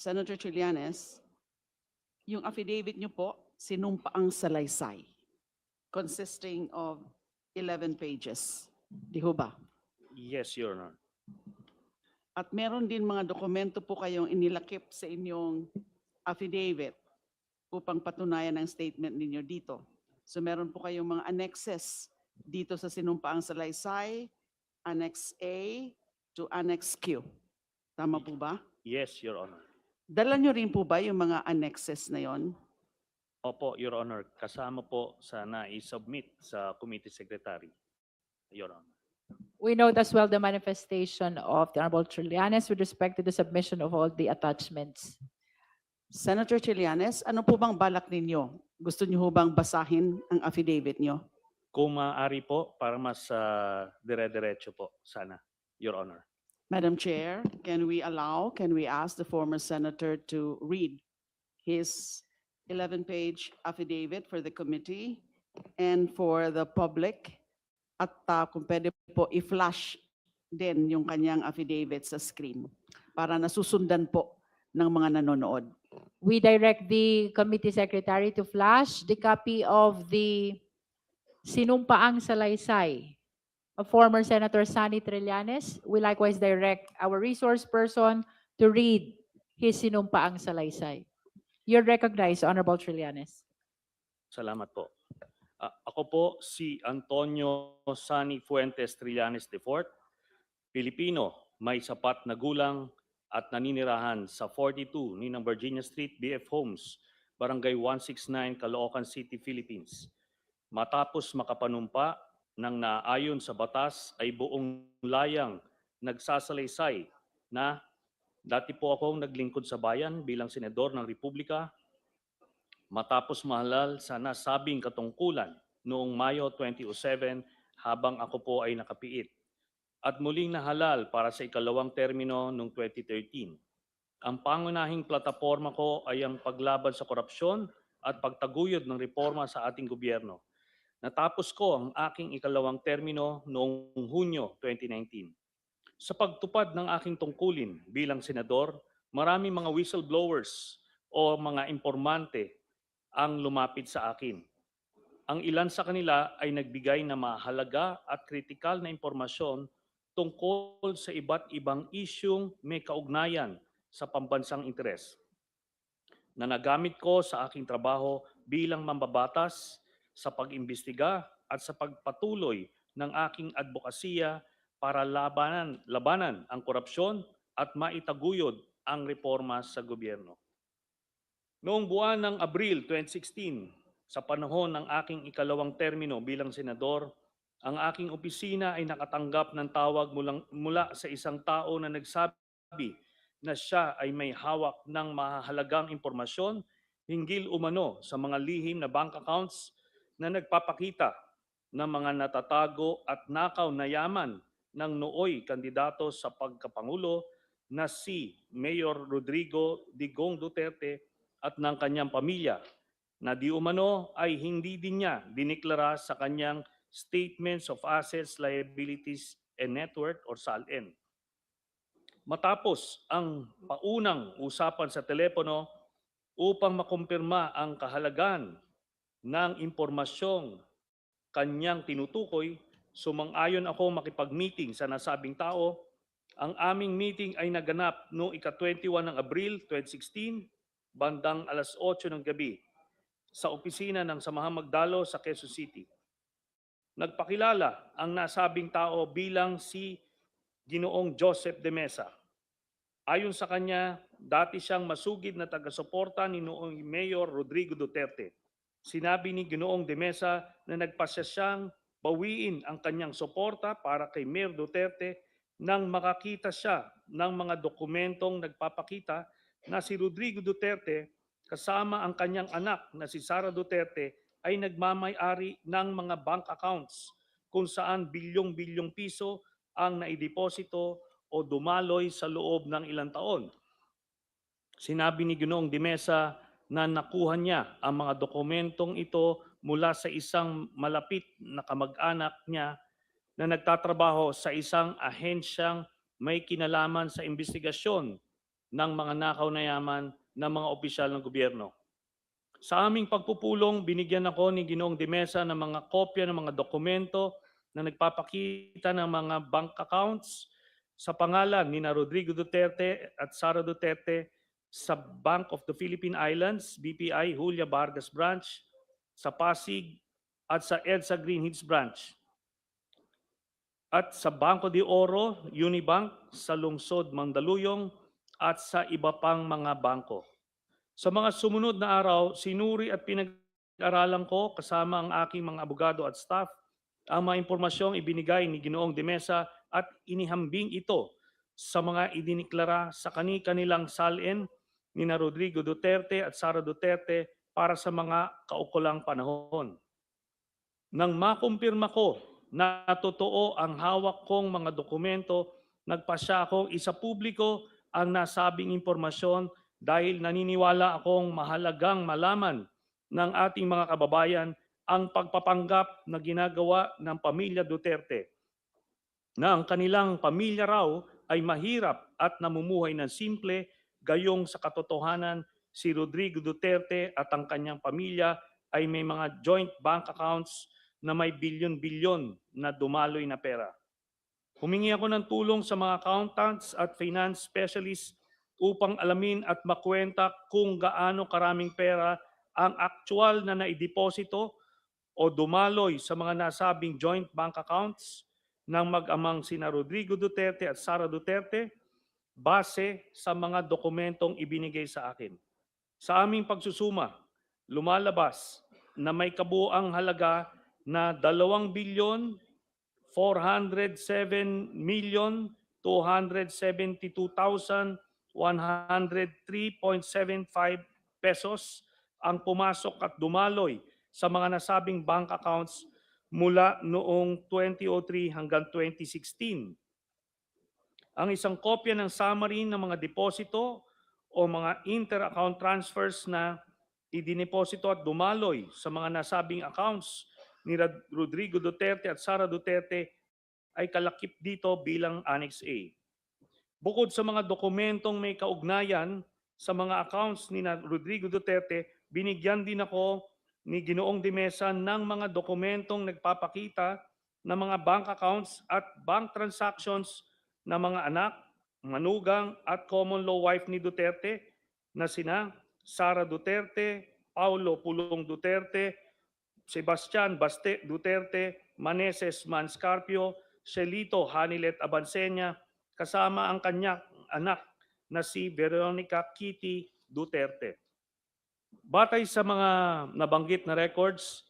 Senator Trillanes, yung affidavit niyo po, sinumpaang salaysay, consisting of 11 pages. Di ho ba? Yes, Your Honor. At meron din mga dokumento po kayong inilakip sa inyong affidavit upang patunayan ang statement ninyo dito. So meron po kayong mga annexes dito sa sinumpaang salaysay, Annex A to Annex Q. Tama po ba? Yes, Your Honor. Dala nyo rin po ba yung mga annexes na yon? Opo, Your Honor. Kasama po sa na-submit sa Committee Secretary, Your Honor. We note as well the manifestation of the Honorable Trillanes with respect to the submission of all the attachments. Senator Trillanes, ano po bang balak ninyo? Gusto niyo ho bang basahin ang affidavit niyo? Kung maaari po, para mas dire-diretso po, sana, Your Honor. Madam Chair, can we ask the former senator to read his 11-page affidavit for the committee and for the public? At kung pwede po, i-flash din yung kanyang affidavit sa screen para nasusundan po ng mga nanonood. We direct the committee secretary to flash the copy of the sinumpaang salaysay of former Senator Sonny Trillanes. We likewise direct our resource person to read his sinumpaang salaysay. You're recognized, Honorable Trillanes. Salamat po. Ako po si Antonio Sonny Fuentes Trillanes IV, Pilipino, may sapat na gulang at naninirahan sa 42 Ninang Virginia Street, BF Homes, Barangay 169, Caloocan City, Philippines. Matapos makapanumpa ng naayon sa batas ay buong layang nagsasalaysay na dati po akong naglingkod sa bayan bilang senador ng Republika matapos mahalal sa nasabing katungkulan noong Mayo 2007 habang ako po ay nakapiit at muling nahalal para sa ikalawang termino noong 2013. Ang pangunahing plataporma ko ay ang paglaban sa korupsyon at pagtaguyod ng reforma sa ating gobyerno. Natapos ko ang aking ikalawang termino noong Hunyo 2019. Sa pagtupad ng aking tungkulin bilang senador, maraming mga whistleblowers o mga informante ang lumapit sa akin. Ang ilan sa kanila ay nagbigay na mahalaga at kritikal na impormasyon tungkol sa iba't ibang isyung may kaugnayan sa pambansang interes na nagamit ko sa aking trabaho bilang mambabatas sa pag-imbestiga at sa pagpatuloy ng aking advokasya para labanan ang korupsyon at maitaguyod ang reforma sa gobyerno. Noong buwan ng Abril 2016, sa panahon ng aking ikalawang termino bilang senador, ang aking opisina ay nakatanggap ng tawag mula sa isang tao na nagsabi na siya ay may hawak ng mahalagang impormasyon hinggil umano sa mga lihim na bank accounts na nagpapakita ng mga natatago at nakaw na yaman ng nooy kandidato sa pagkapangulo na si Mayor Rodrigo Digong Duterte at ng kanyang pamilya na di umano ay hindi din niya diniklara sa kanyang Statements of Assets, Liabilities, and Net Worth or SALN. Matapos ang paunang usapan sa telepono upang makumpirma ang kahalagan ng impormasyong kanyang tinutukoy, sumang-ayon ako makipag-meeting sa nasabing tao. Ang aming meeting ay naganap noong ika-21 ng Abril 2016, bandang alas 8 ng gabi, sa opisina ng Samahang Magdalo sa Quezon City. Nagpakilala ang nasabing tao bilang si Ginoong Joseph de Mesa. Ayon sa kanya, dati siyang masugid na taga-suporta ni noong Mayor Rodrigo Duterte. Sinabi ni Ginoong de Mesa na nagpasya siyang bawiin ang kanyang suporta para kay Mayor Duterte nang makakita siya ng mga dokumentong nagpapakita na si Rodrigo Duterte kasama ang kanyang anak na si Sara Duterte ay nagmamay-ari ng mga bank accounts kung saan bilyong-bilyong piso ang naideposito o dumaloy sa loob ng ilang taon. Sinabi ni Ginoong de Mesa na nakuha niya ang mga dokumentong ito mula sa isang malapit na kamag-anak niya na nagtatrabaho sa isang ahensyang may kinalaman sa investigasyon ng mga nakaw na yaman ng mga opisyal ng gobyerno. Sa aming pagpupulong, binigyan ako ni Ginoong De Mesa ng mga kopya ng mga dokumento na nagpapakita ng mga bank accounts sa pangalan ni na Rodrigo Duterte at Sara Duterte sa Bank of the Philippine Islands, BPI, Julia Vargas Branch, sa Pasig at sa EDSA Green Hills Branch, at sa Banco de Oro, Unibank, sa Lungsod, Mandaluyong, at sa iba pang mga bangko. Sa mga sumunod na araw, sinuri at pinag-aralan ko kasama ang aking mga abogado at staff ang mga impormasyong ibinigay ni Ginoong De Mesa at inihambing ito sa mga idiniklara sa kani-kanilang salin ni na Rodrigo Duterte at Sara Duterte para sa mga kaukulang panahon. Nang makumpirma ko na totoo ang hawak kong mga dokumento, nagpasya akong isapubliko ang nasabing impormasyon dahil naniniwala akong mahalagang malaman ng ating mga kababayan ang pagpapanggap na ginagawa ng pamilya Duterte na ang kanilang pamilya raw ay mahirap at namumuhay ng simple, gayong sa katotohanan si Rodrigo Duterte at ang kanyang pamilya ay may mga joint bank accounts na may bilyon-bilyon na dumaloy na pera. Humingi ako ng tulong sa mga accountants at finance specialists upang alamin at makwenta kung gaano karaming pera ang aktual na naideposito o dumaloy sa mga nasabing joint bank accounts ng mag-amang sina Rodrigo Duterte at Sara Duterte base sa mga dokumentong ibinigay sa akin. Sa aming pagsusuma, lumalabas na may kabuuang halaga na 2,407,272,103.75 pesos ang pumasok at dumaloy sa mga nasabing bank accounts mula noong 2003 hanggang 2016. Ang isang kopya ng summary ng mga deposito o mga inter-account transfers na idineposito at dumaloy sa mga nasabing accounts ni Rodrigo Duterte at Sara Duterte ay kalakip dito bilang Annex A. Bukod sa mga dokumentong may kaugnayan sa mga accounts ni Rodrigo Duterte, binigyan din ako ni Ginoong De Mesa ng mga dokumentong nagpapakita ng mga bank accounts at bank transactions ng mga anak, manugang at common law wife ni Duterte na sina Sara Duterte, Paulo Pulong Duterte, Sebastian Baste Duterte, Maneses Manscarpio, Shelito Hanilet Abansenya, kasama ang kanyang anak na si Veronica Kitty Duterte. Batay sa mga nabanggit na records,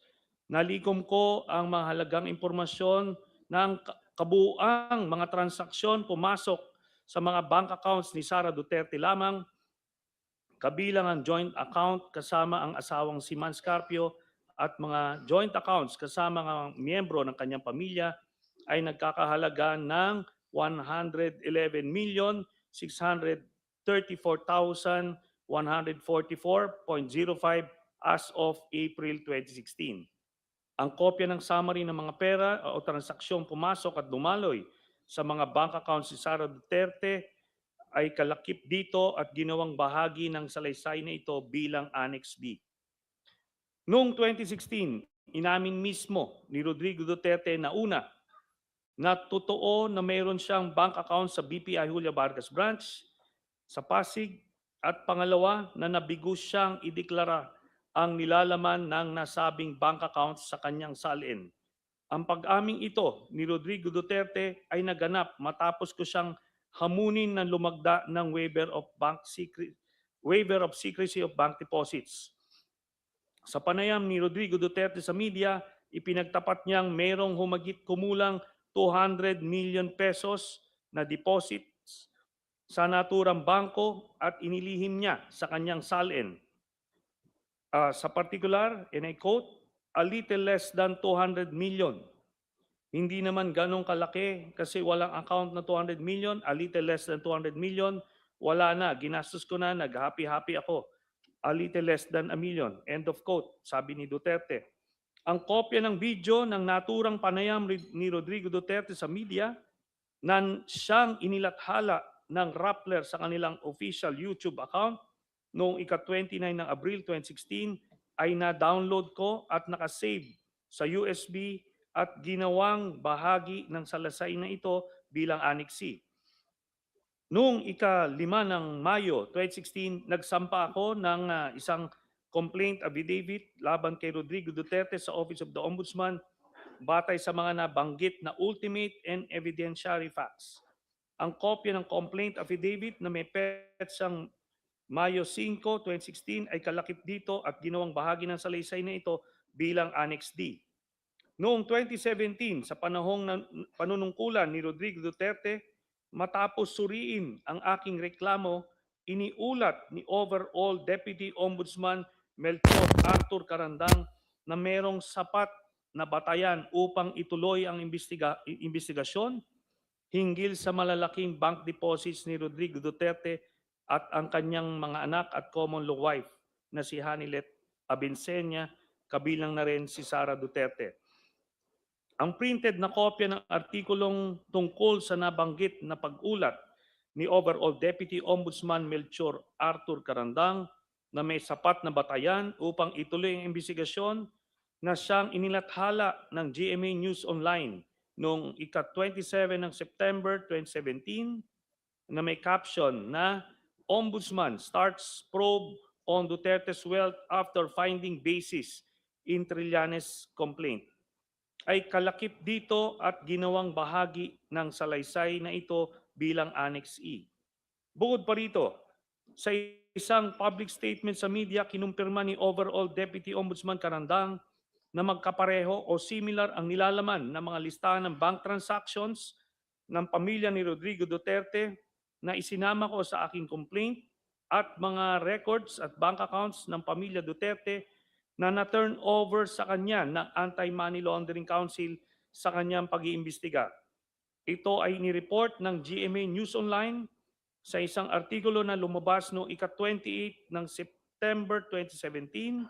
nalikom ko ang mahalagang impormasyon ng kabuuang mga transaksyon pumasok sa mga bank accounts ni Sara Duterte lamang, kabilang ang joint account kasama ang asawang si Manscarpio at mga joint accounts kasama ang miyembro ng kanyang pamilya ay nagkakahalaga ng 111,634,144.05 as of April 2016. Ang kopya ng summary ng mga pera o transaksyong pumasok at dumaloy sa mga bank accounts ni Sara Duterte ay kalakip dito at ginawang bahagi ng salaysay na ito bilang Annex B. Noong 2016, inamin mismo ni Rodrigo Duterte na una, na totoo na mayroon siyang bank account sa BPI Julia Vargas Branch sa Pasig at pangalawa na nabigo siyang ideklara ang nilalaman ng nasabing bank account sa kanyang salin. Ang pag-aming ito ni Rodrigo Duterte ay naganap matapos ko siyang hamunin ng lumagda ng waiver of secrecy of bank deposits. Sa panayam ni Rodrigo Duterte sa media, ipinagtapat niyang mayroong humigit kumulang 200 million pesos na deposits sa naturang bangko at inilihim niya sa kanyang salin. Sa particular, and I quote, a little less than 200 million. Hindi naman ganong kalaki kasi walang account na 200 million, a little less than 200 million, wala na, ginastos ko na, nag-happy-happy ako. A little less than a million. End of quote, sabi ni Duterte. Ang kopya ng video ng naturang panayam ni Rodrigo Duterte sa media na siyang inilathala ng Rappler sa kanilang official YouTube account noong ika-29 ng Abril 2016 ay na-download ko at nakasave sa USB at ginawang bahagi ng salaysay na ito bilang Annex C. Noong ika-5 ng Mayo 2016, nagsampa ako ng isang complaint affidavit laban kay Rodrigo Duterte sa Office of the Ombudsman batay sa mga nabanggit na ultimate and evidentiary facts. Ang kopya ng complaint affidavit na may petsang Mayo 5, 2016 ay kalakip dito at ginawang bahagi ng salaysay na ito bilang Annex D. Noong 2017, sa panahong panunungkulan ni Rodrigo Duterte, matapos suriin ang aking reklamo, iniulat ni overall Deputy Ombudsman Melchor Arthur Carandang na merong sapat na batayan upang ituloy ang investigasyon hinggil sa malalaking bank deposits ni Rodrigo Duterte at ang kanyang mga anak at common law wife na si Hanilet Abinsenya, kabilang na rin si Sara Duterte. Ang printed na kopya ng artikulong tungkol sa nabanggit na pag-ulat ni overall Deputy Ombudsman Melchor Arthur Carandang na may sapat na batayan upang ituloy ang investigasyon na siyang inilathala ng GMA News Online noong ika-27 ng September 2017 na may caption na Ombudsman starts probe on Duterte's wealth after finding basis in Trillanes complaint, ay kalakip dito at ginawang bahagi ng salaysay na ito bilang Annex E. Bukod pa rito, sa isang public statement sa media, kinumpirma ni overall Deputy Ombudsman Carandang na magkapareho o similar ang nilalaman ng mga listahan ng bank transactions ng pamilya ni Rodrigo Duterte na isinama ko sa aking complaint at mga records at bank accounts ng pamilya Duterte na na-turn over sa kanya ng Anti-Money Laundering Council sa kanyang pag-iimbestiga. Ito ay nireport ng GMA News Online sa isang artikulo na lumabas noong ika-28 ng September 2017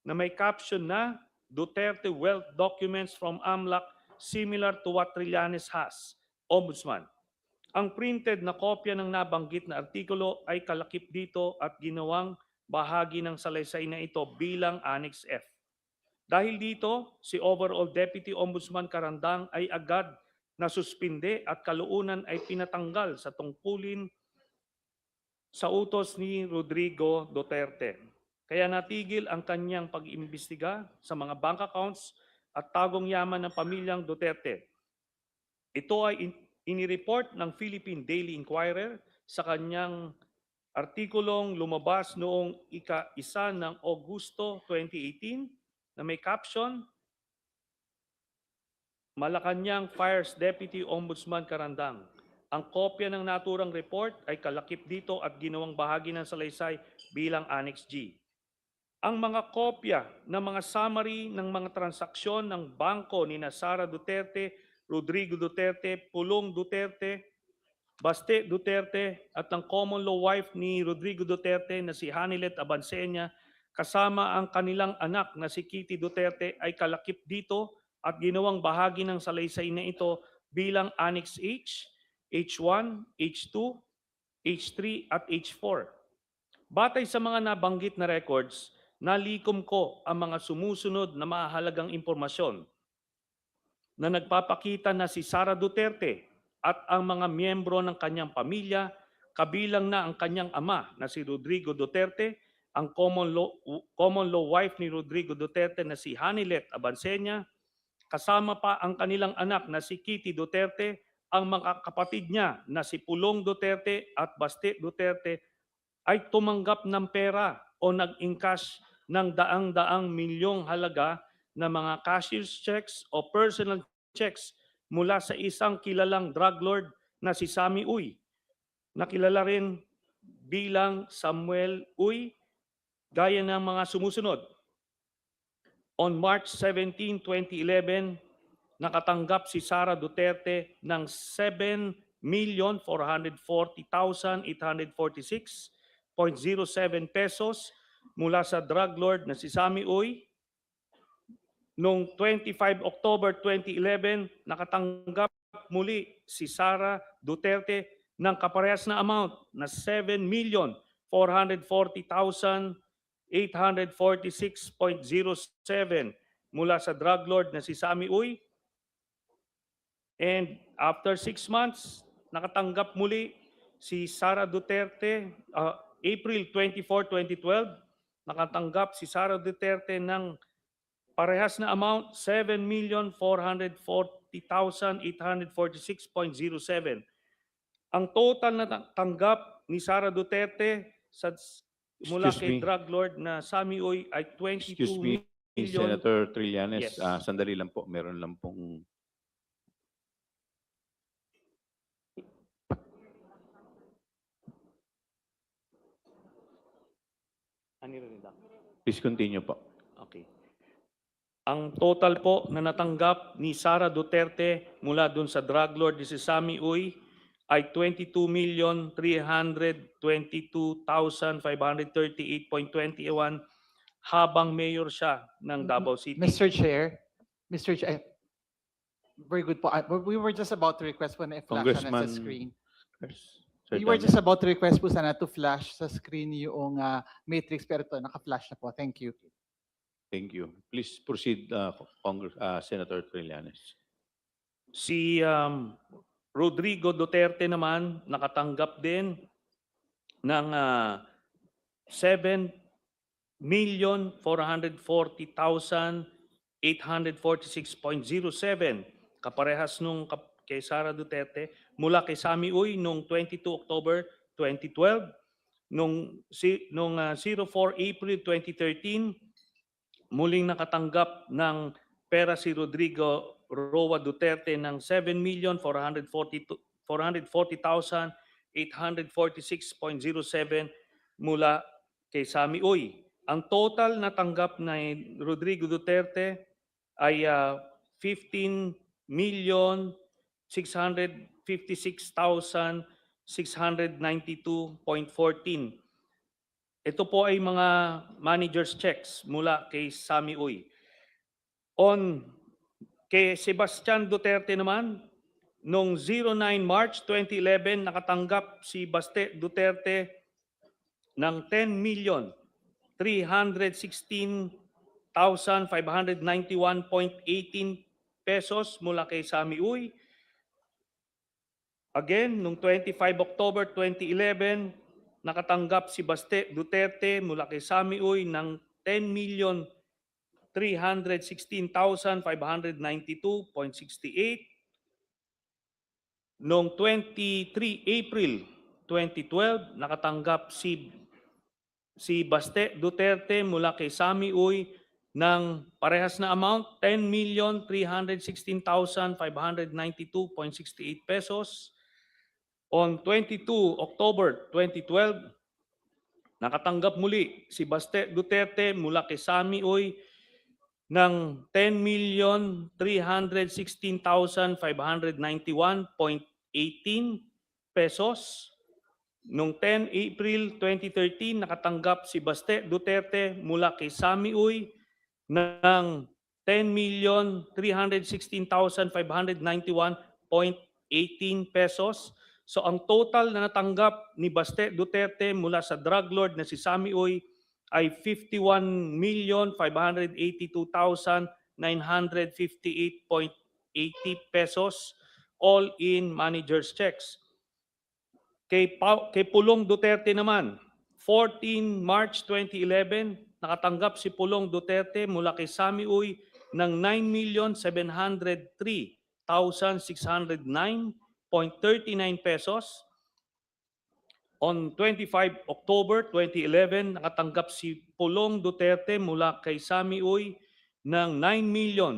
na may caption na Duterte Wealth Documents from AMLAC similar to what Trillanes has, Ombudsman. Ang printed na kopya ng nabanggit na artikulo ay kalakip dito at ginawang bahagi ng salaysay na ito bilang Annex F. Dahil dito, si overall Deputy Ombudsman Carandang ay agad na suspinde at kalaunan ay pinatanggal sa tungkulin sa utos ni Rodrigo Duterte. Kaya natigil ang kanyang pag-imbestiga sa mga bank accounts at tagong yaman ng pamilyang Duterte. Ito ay inireport ng Philippine Daily Inquirer sa kanyang artikulong lumabas noong ika-1 ng Agosto 2018 na may caption, Malacanang Fires Deputy Ombudsman Carandang. Ang kopya ng naturang report ay kalakip dito at ginawang bahagi ng salaysay bilang Annex G. Ang mga kopya ng mga summary ng mga transaksyon ng bangko ni Sara Duterte, Rodrigo Duterte, Pulong Duterte, Baste Duterte at ang common law wife ni Rodrigo Duterte na si Hanilet Abinsenya kasama ang kanilang anak na si Kitty Duterte ay kalakip dito at ginawang bahagi ng salaysay na ito bilang Annex H, H1, H2, H3 at H4. Batay sa mga nabanggit na records, nalikom ko ang mga sumusunod na mahalagang impormasyon na nagpapakita na si Sara Duterte at ang mga miyembro ng kanyang pamilya, kabilang na ang kanyang ama na si Rodrigo Duterte, ang common law wife ni Rodrigo Duterte na si Hanilet Abinsenya, kasama pa ang kanilang anak na si Kitty Duterte, ang mga kapatid niya na si Pulong Duterte at Baste Duterte ay tumanggap ng pera o nag-encash ng daang-daang milyong halaga na mga cashier's checks o personal checks mula sa isang kilalang drug lord na si Sammy Uy, na kilala rin bilang Samuel Uy, gaya ng mga sumusunod. On March 17, 2011, nakatanggap si Sara Duterte ng 7,440,846.07 pesos mula sa drug lord na si Sammy Uy. Noong 25 October 2011, nakatanggap muli si Sara Duterte ng kaparehas na amount na 7,440,846.07 mula sa drug lord na si Sammy Uy. And after 6 months, nakatanggap muli si Sara Duterte, April 24, 2012, nakatanggap si Sara Duterte ng parehas na amount, 7,440,846.07. Ang total na tanggap ni Sara Duterte mula Excuse kay me. drug lord na Sammy Uy ay 22 Excuse me, million. Senator Trillanes, Yes. sandali lang po, meron lang pong please continue po. Okay. Ang total po na natanggap ni Sara Duterte mula dun sa drug lord ni si Sammy Uy ay 22,322,538.21 habang mayor siya ng Davao City. Mr. Chair, very good po. We were just about to request po na i-flash sana sa Congressman screen. Sir We were Daniel. just about to request po sana to flash sa screen yung matrix, pero ito, naka-flash na po. Thank you. Thank you. Please proceed, Senator Trillanes. Si Rodrigo Duterte naman nakatanggap din ng 7,440,846.07 kaparehas nung kay Sara Duterte mula kay Sammy Uy noong 22 October 2012, nung 04 April 2013 muling nakatanggap ng pera si Rodrigo Roa Duterte ng 7,440,846.07 mula kay Sammy Uy. Ang total na tanggap na Rodrigo Duterte ay 15,656,692.14. Ito po ay mga manager's checks mula kay Sammy Uy. Kay Sebastian Duterte naman, noong 09 March 2011, nakatanggap si Baste Duterte ng 10,316,591.18 pesos mula kay Sammy Uy. Again, noong 25 October 2011, nakatanggap si Baste Duterte mula kay Sammy Uy ng 10,316,592.68. Noong 23 April 2012, nakatanggap si Baste Duterte mula kay Sammy Uy ng parehas na amount, 10,316,592.68 pesos. On 22 October 2012, nakatanggap muli si Baste Duterte mula kay Sammy Uy ng 10,316,591.18 pesos. Noong 10 April 2013, nakatanggap si Baste Duterte mula kay Sammy Uy ng 10,316,591.18 pesos. So ang total na natanggap ni Baste Duterte mula sa drug lord na si Sammy Uy ay 51,582,958.80 pesos, all in manager's checks. Kay Pulong Duterte naman, 14 March 2011, nakatanggap si Pulong Duterte mula kay Sammy Uy ng 9,703,609.39 pesos. On 25 October 2011, nakatanggap si Pulong Duterte mula kay Sammy Uy ng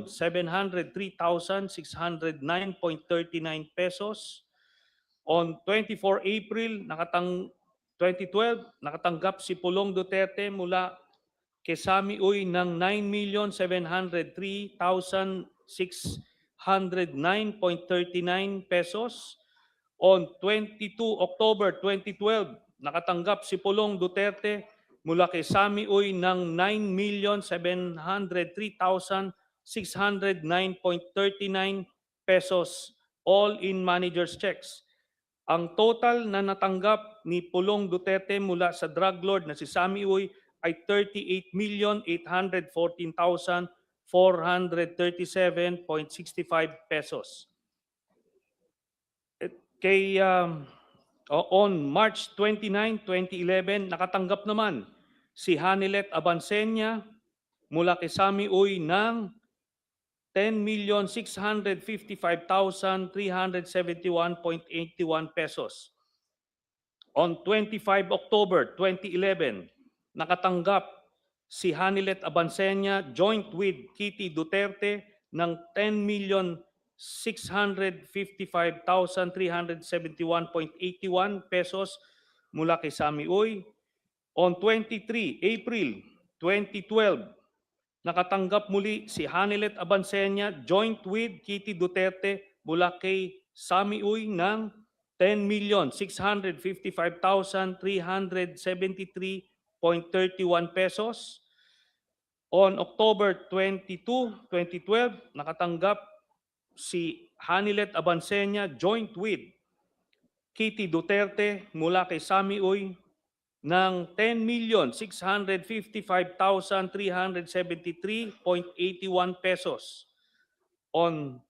9,703,609.39 pesos. On 24 April 2012, nakatanggap si Pulong Duterte mula kay Sammy Uy ng 9,703,609.39 pesos. On 22 October 2012, nakatanggap si Pulong Duterte mula kay Sammy Uy ng 9,703,609.39 pesos, all in manager's checks. Ang total na natanggap ni Pulong Duterte mula sa drug lord na si Sammy Uy ay 38,814,437.65 pesos. On March 29, 2011, nakatanggap naman si Hanilet Abansenya mula kay Sammy Uy ng 10,655,371.81 pesos. On 25 October 2011, nakatanggap si Hanilet Abansenya joint with Kitty Duterte ng 10,655,371.81 pesos mula kay Sammy Uy. On 23 April 2012, nakatanggap muli si Hanilet Abansenya joint with Kitty Duterte mula kay Sammy Uy ng 10,655,373.31 pesos. On October 22, 2012, nakatanggap si Hanilet Abansenya joint with Kitty Duterte mula kay Sammy Uy ng 10,655,373.81 pesos. On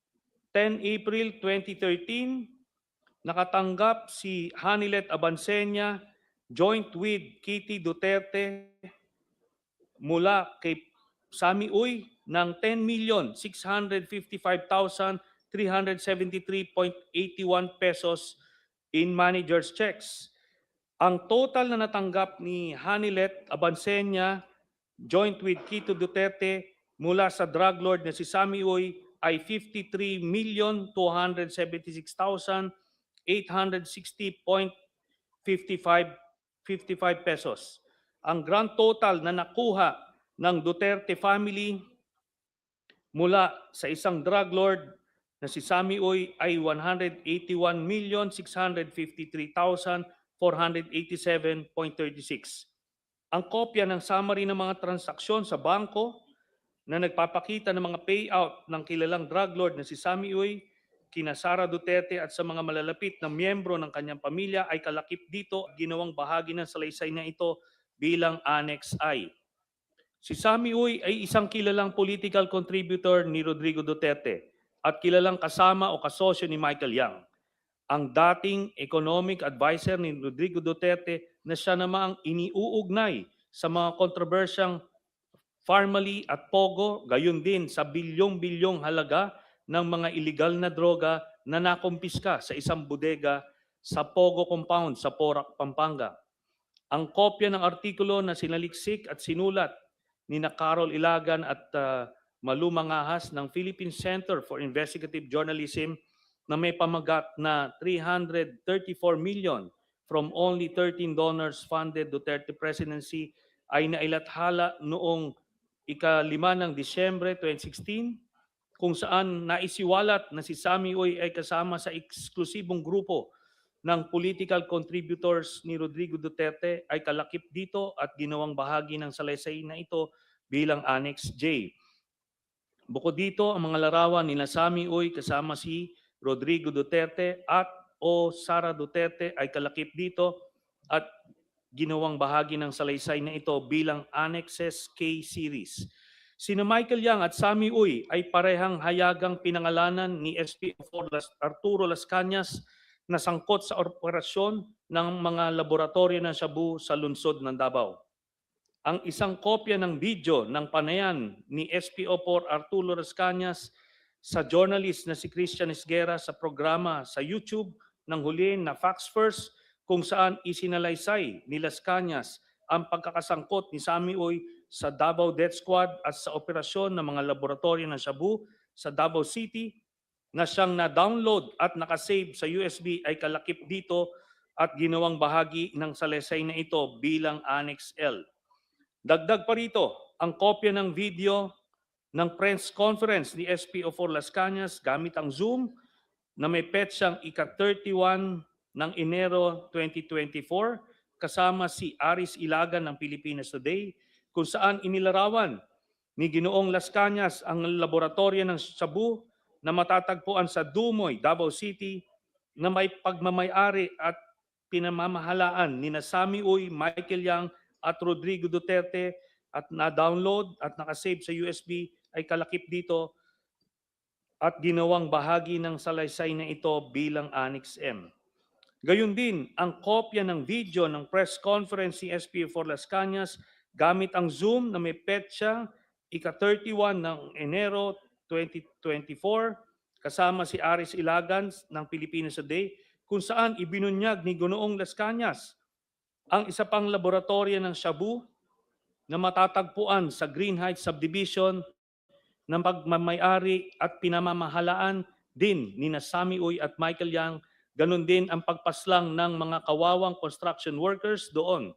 10 April 2013, nakatanggap si Hanilet Abansenya joint with Kitty Duterte mula kay Sammy Uy ng 10,655,373.81 pesos in manager's checks. Ang total na natanggap ni Hanilet Abansenya joint with Kitty Duterte mula sa drug lord na si Sammy Uy ay 53,276,860.55 pesos. Ang grand total na nakuha ng Duterte family mula sa isang drug lord na si Sammy Uy ay 181,653,487.36. Ang kopya ng summary ng mga transaksyon sa bangko na nagpapakita ng mga payout ng kilalang drug lord na si Sammy Uy, kina Sara Duterte at sa mga malalapit na miyembro ng kanyang pamilya ay kalakip dito at ginawang bahagi ng salaysay na ito bilang Annex I. Si Sammy Uy ay isang kilalang political contributor ni Rodrigo Duterte at kilalang kasama o kasosyo ni Michael Yang, ang dating economic advisor ni Rodrigo Duterte na siya namang iniuugnay sa mga kontrobersyang Farmally at Pogo, gayon din sa bilyong-bilyong halaga ng mga iligal na droga na nakumpiska sa isang bodega sa Pogo Compound sa Porac, Pampanga. Ang kopya ng artikulo na sinaliksik at sinulat ni Carol Ilagan at Malu Mangahas ng Philippine Center for Investigative Journalism na may pamagat na 334 million from only 13 donors funded Duterte presidency ay nailathala noong ika-5 ng Disyembre 2016, kung saan naisiwalat na si Sammy Uy ay kasama sa eksklusibong grupo ng political contributors ni Rodrigo Duterte ay kalakip dito at ginawang bahagi ng salaysay na ito bilang Annex J. Bukod dito, ang mga larawan ni Sammy Uy kasama si Rodrigo Duterte at o Sara Duterte ay kalakip dito at ginawang bahagi ng salaysay na ito bilang Annexes K series. Sina Michael Yang at Sammy Uy ay parehang hayagang pinangalanan ni SPO4 Arturo Las Cañas na sangkot sa operasyon ng mga laboratorio ng Shabu sa lungsod ng Davao. Ang isang kopya ng video ng panayan ni SPO4 Arturo Las Cañas sa journalist na si Christian Esguerra sa programa sa YouTube ng huli na Facts First, kung saan isinalaysay ni Las Cañas ang pagkakasangkot ni Sammy Uy sa Davao Death Squad at sa operasyon ng mga laboratorio ng Shabu sa Davao City na siyang na-download at nakasave sa USB ay kalakip dito at ginawang bahagi ng salaysay na ito bilang Annex L. Dagdag pa rito, ang kopya ng video ng press conference ni SPO4 Las Cañas gamit ang Zoom na may petsang ika-31 ng Enero 2024 kasama si Aris Ilagan ng Pilipinas Today, kung saan inilarawan ni Ginoong Las Cañas ang laboratorio ng Shabu na matatagpuan sa Dumoy, Davao City na may pagmamayari at pinamamahalaan ni Sami Uy, Michael Yang at Rodrigo Duterte at na-download at nakasave sa USB ay kalakip dito at ginawang bahagi ng salaysay na ito bilang Annex M. Gayun din, ang kopya ng video ng press conference ni SPO4 Las Cañas gamit ang Zoom na may petsa ika-31 ng Enero 2024 kasama si Aris Ilagan ng Pilipinas Today kung saan ibinunyag ni Ginoong Las Cañas ang isa pang laboratorio ng shabu na matatagpuan sa Green Heights Subdivision ng pagmamayari at pinamamahalaan din ni Sami Uy at Michael Yang. Ganon din ang pagpaslang ng mga kawawang construction workers doon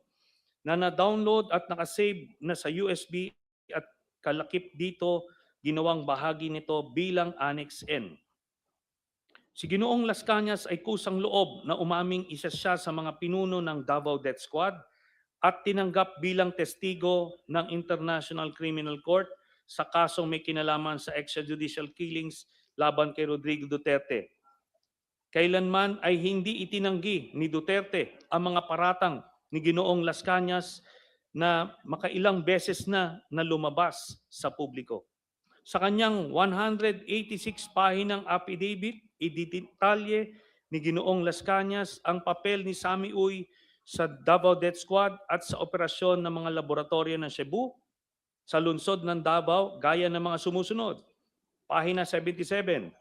na na-download at nakasave na sa USB at kalakip dito ginawang bahagi nito bilang Annex N. Si Ginoong Las Cañas ay kusang loob na umaming isa siya sa mga pinuno ng Davao Death Squad at tinanggap bilang testigo ng International Criminal Court sa kasong may kinalaman sa extrajudicial killings laban kay Rodrigo Duterte. Kailanman ay hindi itinanggi ni Duterte ang mga paratang ni Ginoong Las Cañas na makailang beses na lumabas sa publiko. Sa kanyang 186 pahinang affidavit, ididetalye ni Ginoong Las Cañas ang papel ni Sami Uy sa Davao Death Squad at sa operasyon ng mga laboratorio ng Cebu sa lungsod ng Davao gaya ng mga sumusunod. Pahina 77.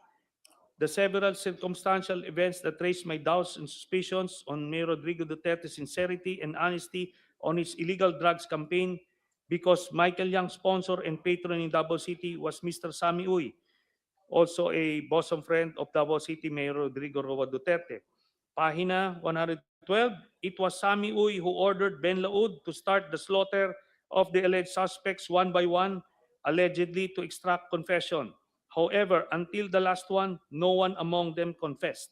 The several circumstantial events that raise my doubts and suspicions on Mayor Rodrigo Duterte's sincerity and honesty on his illegal drugs campaign because Michael Yang, sponsor and patron in Davao City, was Mr. Sami Uy, also a bosom friend of Davao City Mayor Rodrigo Roa Duterte. Pahina 112, it was Sami Uy who ordered Ben Laud to start the slaughter of the alleged suspects one by one, allegedly to extract confession. However, until the last one, no one among them confessed.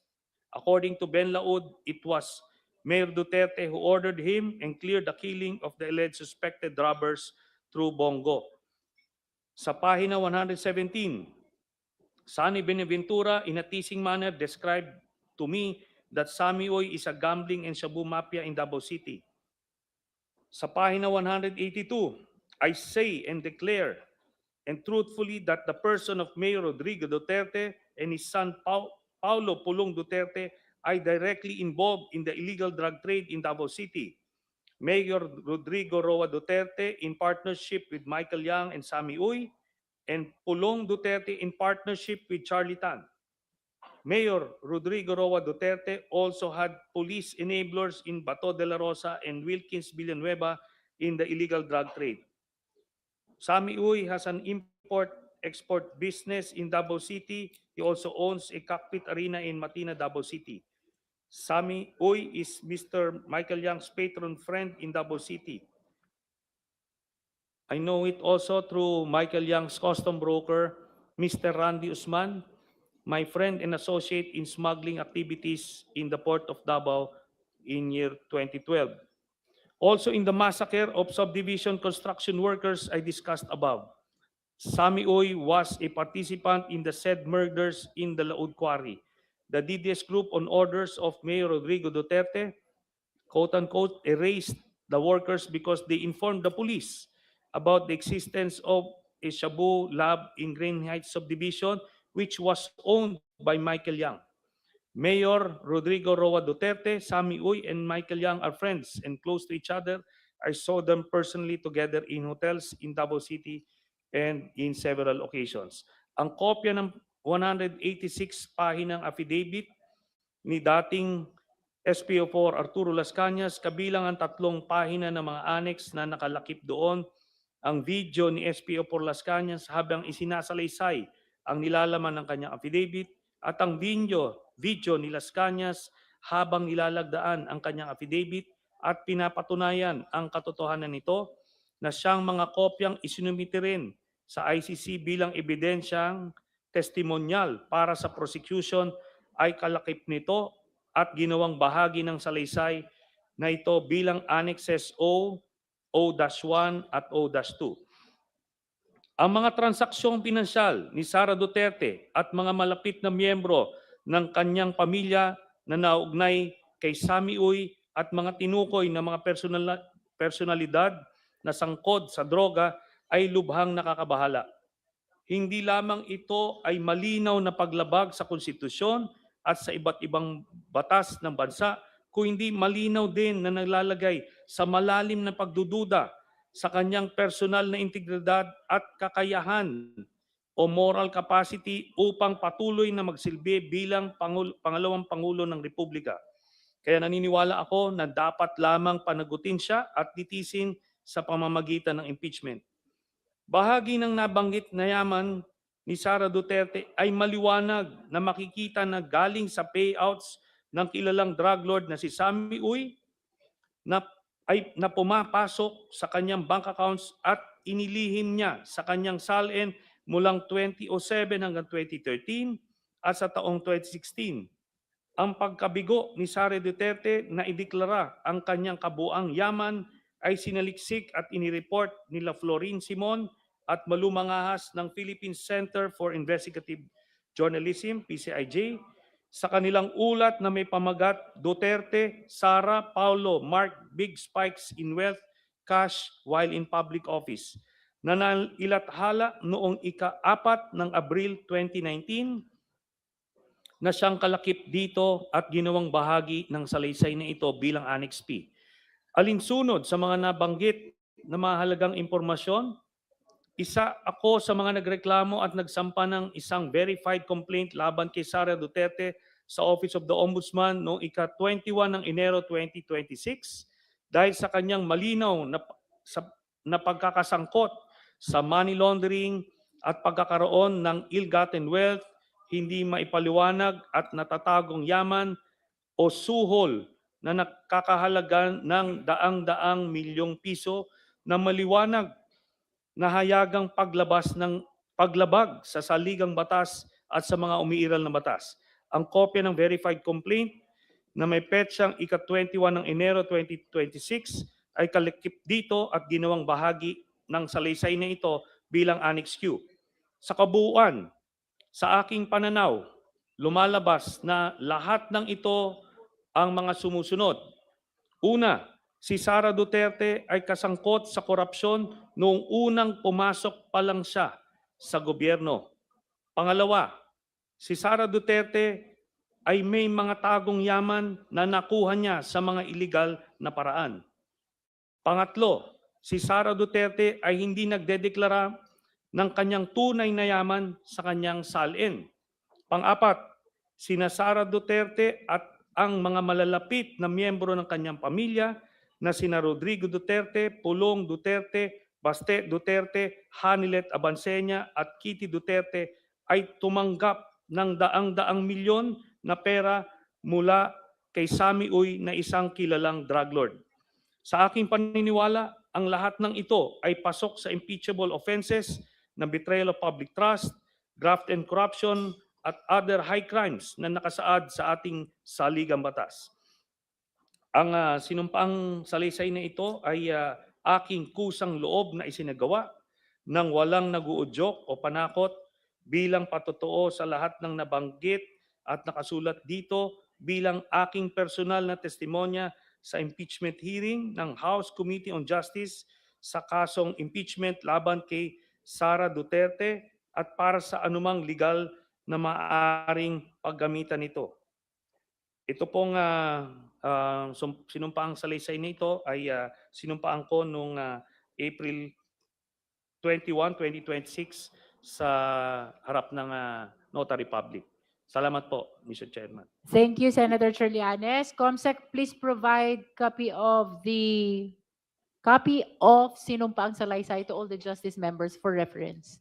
According to Ben Laud, it was Mayor Duterte who ordered him and cleared the killing of the alleged suspected robbers through Bongo. Sa pahina 117, Sani Benaventura in a teasing manner described to me that Sami Uy is a gambling and shabu mafia in Davao City. Sa pahina 182, I say and declare and truthfully that the person of Mayor Rodrigo Duterte and his son Paulo Pulong Duterte are directly involved in the illegal drug trade in Davao City. Mayor Rodrigo Roa Duterte in partnership with Michael Yang and Sami Uy, and Pulong Duterte in partnership with Charlie Tan. Mayor Rodrigo Roa Duterte also had police enablers in Bato de la Rosa and Wilkins Villanueva in the illegal drug trade. Sami Uy has an import-export business in Davao City. He also owns a cockpit arena in Matina, Davao City. Sami Uy is Mr. Michael Yang's patron friend in Davao City. I know it also through Michael Yang's custom broker, Mr. Randy Usman, my friend and associate in smuggling activities in the port of Davao in year 2012. Also in the massacre of subdivision construction workers I discussed above, Sami Uy was a participant in the said murders in the Laud Quarry. The DDS group on orders of Mayor Rodrigo Duterte, quote-unquote, erased the workers because they informed the police about the existence of a shabu lab in Green Heights Subdivision, which was owned by Michael Yang. Mayor Rodrigo Roa Duterte, Sami Uy, and Michael Yang are friends and close to each other. I saw them personally together in hotels in Davao City and in several occasions. Ang kopya ng 186 pahinang affidavit ni dating SPO4 Arturo Las Cañas, kabilang ang 3 pahina ng mga annex na nakalakip doon, ang video ni SPO4 Las Cañas habang isinasalaysay ang nilalaman ng kanyang affidavit, at ang video ni Las Cañas habang nilalagdaan ang kanyang affidavit at pinapatunayan ang katotohanan nito na siyang mga kopyang isinumite rin sa ICC bilang ebidensyang testimonyal para sa prosecution ay kalakip nito at ginawang bahagi ng salaysay na ito bilang Annexes O, O-1 at O-2. Ang mga transaksyong pinansyal ni Sara Duterte at mga malapit na miyembro ng kanyang pamilya na naugnay kay Sammy Uy at mga tinukoy na mga personalidad na sangkot sa droga ay lubhang nakakabahala. Hindi lamang ito ay malinaw na paglabag sa konstitusyon at sa iba't ibang batas ng bansa, kundi malinaw din na naglalagay sa malalim na pagdududa sa kanyang personal na integridad at kakayahan o moral capacity upang patuloy na magsilbi bilang pangalawang Pangulo ng Republika. Kaya naniniwala ako na dapat lamang panagutin siya at litisin sa pamamagitan ng impeachment. Bahagi ng nabanggit na yaman ni Sara Duterte ay maliwanag na makikita na galing sa payouts ng kilalang drug lord na si Sammy Uy na pumapasok sa kanyang bank accounts at inilihim niya sa kanyang salin mulang 2007 hanggang 2013 at sa taong 2016. Ang pagkabigo ni Sara Duterte na ideklara ang kanyang kabuang yaman ay sinaliksik at inireport nila Florin Simon at malumangahas ng Philippine Center for Investigative Journalism, PCIJ, sa kanilang ulat na may pamagat Duterte, Sara, Paulo, Mark Big Spikes in Wealth, Cash while in public office, na nailathala noong ika-4 ng Abril 2019 na siyang kalakip dito at ginawang bahagi ng salaysay na ito bilang Annex P. Alinsunod sa mga nabanggit na mahalagang impormasyon, isa ako sa mga nagreklamo at nagsampa ng isang verified complaint laban kay Sara Duterte sa Office of the Ombudsman noong ika-21 ng Enero 2026 dahil sa kanyang malinaw na pagkakasangkot sa money laundering at pagkakaroon ng ill-gotten wealth, hindi maipaliwanag at natatagong yaman o suhol na nakakahalaga ng daang-daang milyong piso na maliwanag na hayagang paglabag sa saligang batas at sa mga umiiral na batas. Ang kopya ng verified complaint na may petsang ika-21 ng Enero 2026 ay kalakip dito at ginawang bahagi ng salaysay na ito bilang Annex Q. Sa kabuuan, sa aking pananaw, lumalabas na lahat ng ito ang mga sumusunod. Una, si Sara Duterte ay kasangkot sa korupsyon noong unang pumasok pa lang siya sa gobyerno. Pangalawa, si Sara Duterte ay may mga tagong yaman na nakuha niya sa mga iligal na paraan. Pangatlo, si Sara Duterte ay hindi nagdedeklara ng kanyang tunay na yaman sa kanyang salin. Pang-apat, sina Sara Duterte at ang mga malalapit na miyembro ng kanyang pamilya na sina Rodrigo Duterte, Pulong Duterte, Baste Duterte, Hanilet Abansenya at Kitty Duterte ay tumanggap ng daang-daang milyon na pera mula kay Sammy Uy na isang kilalang drug lord. Sa aking paniniwala, ang lahat ng ito ay pasok sa impeachable offenses ng betrayal of public trust, graft and corruption, at other high crimes na nakasaad sa ating saligang batas. Ang sinumpaang salaysay na ito ay aking kusang loob na isinagawa ng walang naguudyok o panakot bilang patotoo sa lahat ng nabanggit at nakasulat dito bilang aking personal na testimonya sa impeachment hearing ng House Committee on Justice sa kasong impeachment laban kay Sara Duterte at para sa anumang legal na maaaring paggamitan nito. Ito pong sinumpaang salaysay nito ay sinumpaan ko noong April 21, 2026 sa harap ng Notary Public. Salamat po, Mr. Chairman. Thank you, Senator Trillanes. Comsec, please provide copy of sinumpaang salaysay to all the justice members for reference.